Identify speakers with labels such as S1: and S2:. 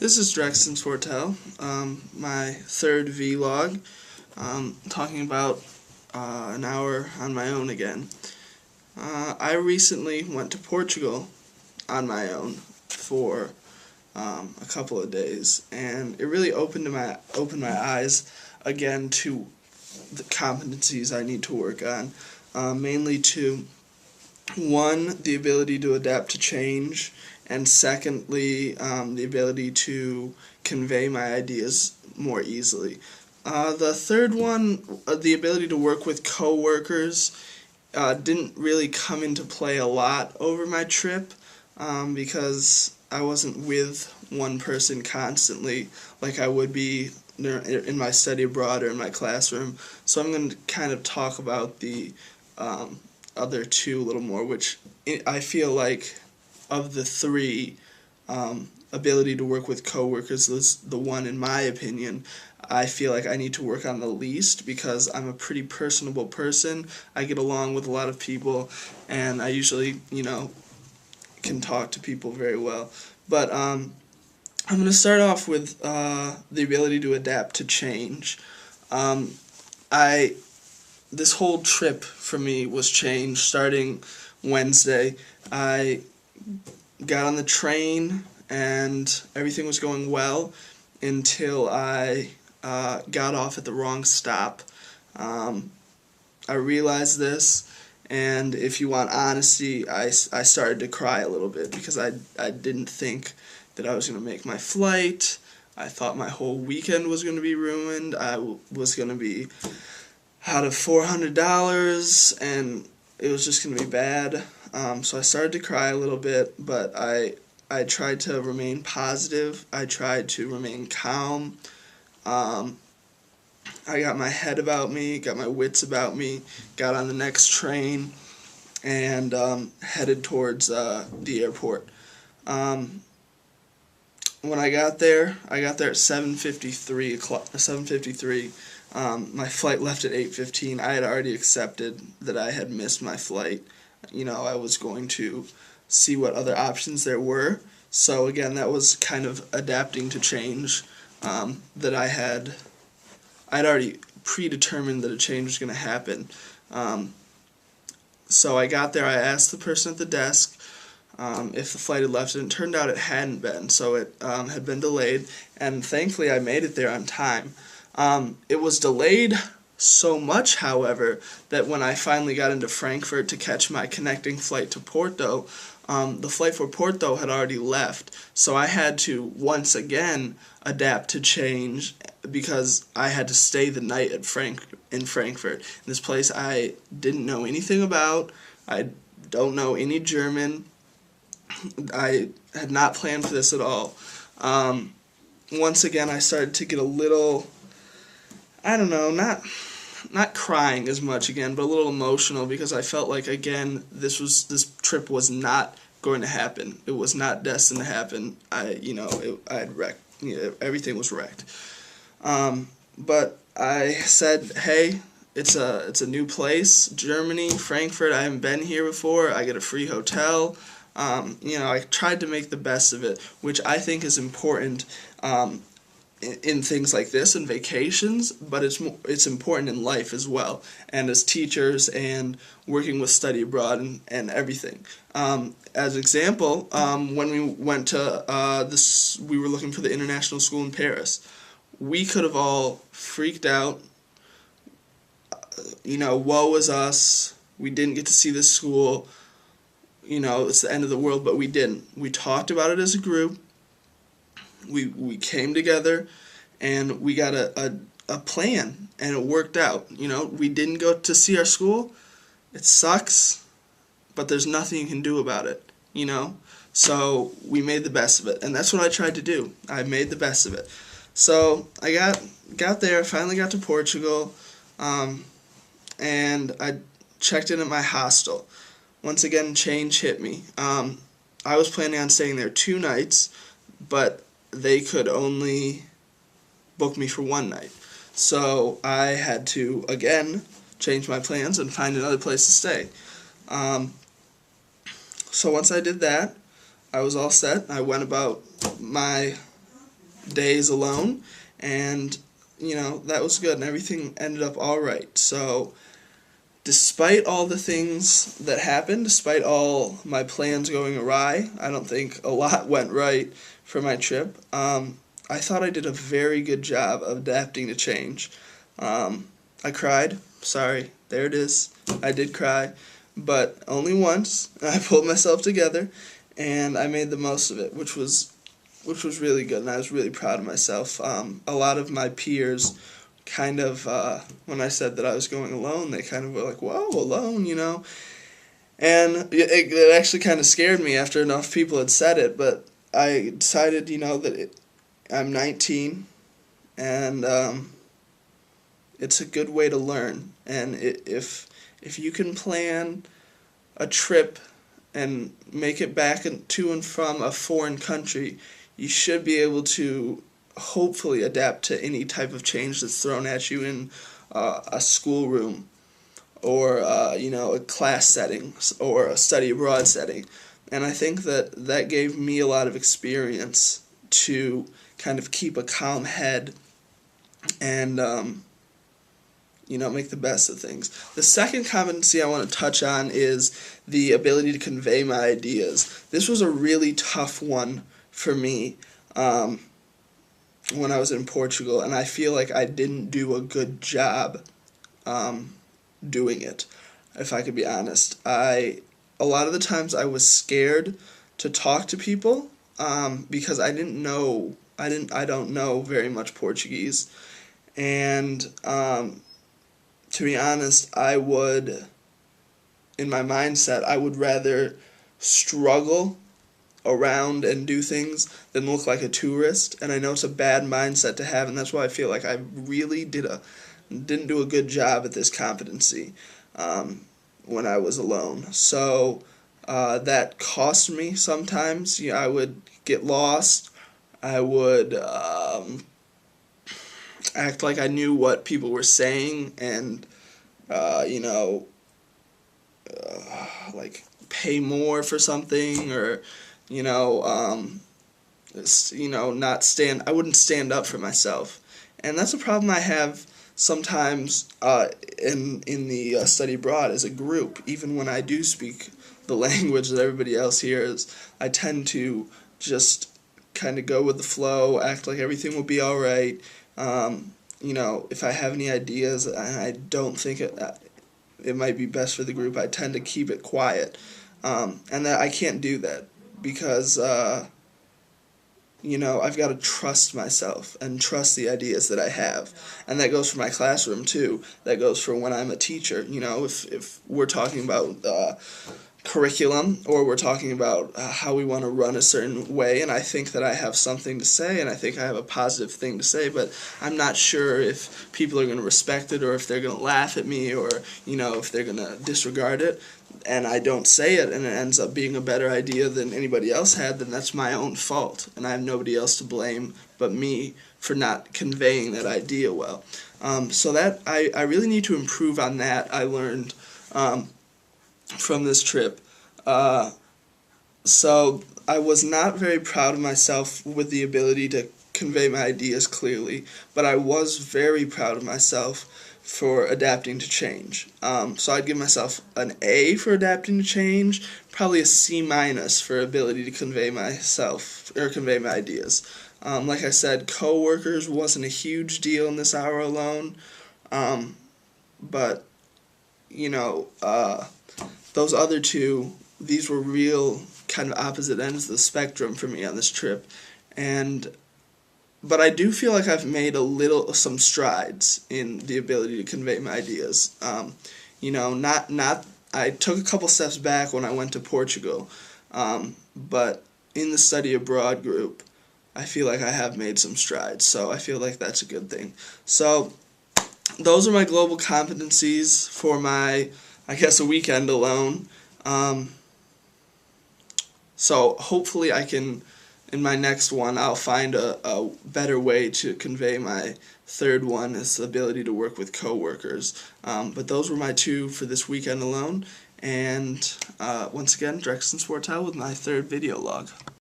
S1: This is Drexton Fortel, my third vlog, talking about an hour on my own again. I recently went to Portugal on my own for a couple of days, and it really opened my eyes again to the competencies I need to work on, mainly to one, the ability to adapt to change, and secondly, the ability to convey my ideas more easily. The third one, the ability to work with coworkers, didn't really come into play a lot over my trip because I wasn't with one person constantly like I would be in my study abroad or in my classroom. So I'm going to kind of talk about the other two a little more, which I feel like of the three, ability to work with coworkers is the one, in my opinion, I feel like I need to work on the least, because I'm a pretty personable person. I get along with a lot of people, and I usually, can talk to people very well. But I'm going to start off with the ability to adapt to change. This whole trip for me was change starting Wednesday. I got on the train and everything was going well until I got off at the wrong stop. I realized this, and if you want honesty, I started to cry a little bit because I didn't think that I was going to make my flight. I thought my whole weekend was going to be ruined. I was going to be out of $400, and it was just going to be bad. So I started to cry a little bit, but I tried to remain positive. I tried to remain calm. I got my head about me, got my wits about me, got on the next train, and headed towards the airport. When I got there at 7:53. My flight left at 8:15. I had already accepted that I had missed my flight. I was going to see what other options there were. So again, that was kind of adapting to change, that I'd already predetermined that a change was going to happen. So I got there, I asked the person at the desk if the flight had left, and it turned out it hadn't been, so it had been delayed, and thankfully I made it there on time. It was delayed so much, however, that when I finally got into Frankfurt to catch my connecting flight to Porto, the flight for Porto had already left, so I had to once again adapt to change because I had to stay the night in Frankfurt. This place I didn't know anything about. I don't know any German. I had not planned for this at all. Once again, I started to get a little, I don't know, not crying as much again, but a little emotional, because I felt like, again, this trip was not going to happen. It was not destined to happen. I had wrecked. Everything was wrecked. But I said, hey, it's a new place, Germany, Frankfurt. I haven't been here before. I get a free hotel. I tried to make the best of it, which I think is important in things like this and vacations, but it's important in life as well, and as teachers and working with study abroad and everything. As example, when we went to we were looking for the international school in Paris. We could have all freaked out. Woe is us. We didn't get to see this school. It's the end of the world, but we didn't. We talked about it as a group. We came together, and we got a plan, and it worked out. We didn't go to see our school. It sucks, but there's nothing you can do about it, So we made the best of it, and that's what I tried to do. I made the best of it. So I got there, finally got to Portugal, and I checked in at my hostel. Once again, change hit me. I was planning on staying there 2 nights, but they could only book me for 1 night. So I had to, again, change my plans and find another place to stay. So once I did that, I was all set. I went about my days alone, and that was good, and everything ended up all right. So despite all the things that happened, despite all my plans going awry, I don't think a lot went right for my trip. I thought I did a very good job of adapting to change. I cried. Sorry, there it is. I did cry, but only once. I pulled myself together, and I made the most of it, which was really good, and I was really proud of myself. A lot of my peers kind of, when I said that I was going alone, they kind of were like, whoa, alone, And it actually kind of scared me after enough people had said it, but I decided, that I'm 19, and it's a good way to learn. And if you can plan a trip and make it back to and from a foreign country, you should be able to hopefully adapt to any type of change that's thrown at you in a schoolroom, or a class setting, or a study abroad setting. And I think that gave me a lot of experience to kind of keep a calm head and make the best of things. The second competency I want to touch on is the ability to convey my ideas. This was a really tough one for me when I was in Portugal, and I feel like I didn't do a good job doing it, if I could be honest. A lot of the times I was scared to talk to people because I don't know very much Portuguese, and to be honest, in my mindset, I would rather struggle around and do things than look like a tourist. And I know it's a bad mindset to have, and that's why I feel like I really didn't do a good job at this competency when I was alone. So that cost me sometimes. I would get lost. I would act like I knew what people were saying, and like pay more for something, or not stand. I wouldn't stand up for myself, and that's a problem I have sometimes in the study abroad as a group. Even when I do speak the language that everybody else hears, I tend to just kind of go with the flow, act like everything will be all right. If I have any ideas and I don't think it might be best for the group, I tend to keep it quiet. And that I can't do that because, I've got to trust myself and trust the ideas that I have. And that goes for my classroom, too. That goes for when I'm a teacher. If we're talking about curriculum, or we're talking about how we want to run a certain way, and I think that I have something to say, and I think I have a positive thing to say, but I'm not sure if people are going to respect it, or if they're going to laugh at me, or if they're going to disregard it, and I don't say it, and it ends up being a better idea than anybody else had, then that's my own fault, and I have nobody else to blame but me for not conveying that idea well. So that I really need to improve on that. I learned from this trip. So I was not very proud of myself with the ability to convey my ideas clearly, but I was very proud of myself for adapting to change. So I'd give myself an A for adapting to change, probably a C minus for ability to convey my ideas. Like I said, coworkers wasn't a huge deal in this hour alone, but those other two, these were real kind of opposite ends of the spectrum for me on this trip, but I do feel like I've made some strides in the ability to convey my ideas. I took a couple steps back when I went to Portugal, but in the study abroad group, I feel like I have made some strides, so I feel like that's a good thing. So those are my global competencies for my, I guess, a weekend alone. So hopefully I can, in my next one, I'll find a better way to convey my third one, is the ability to work with coworkers. But those were my two for this weekend alone. And once again, Drexen Sportile with my third video log.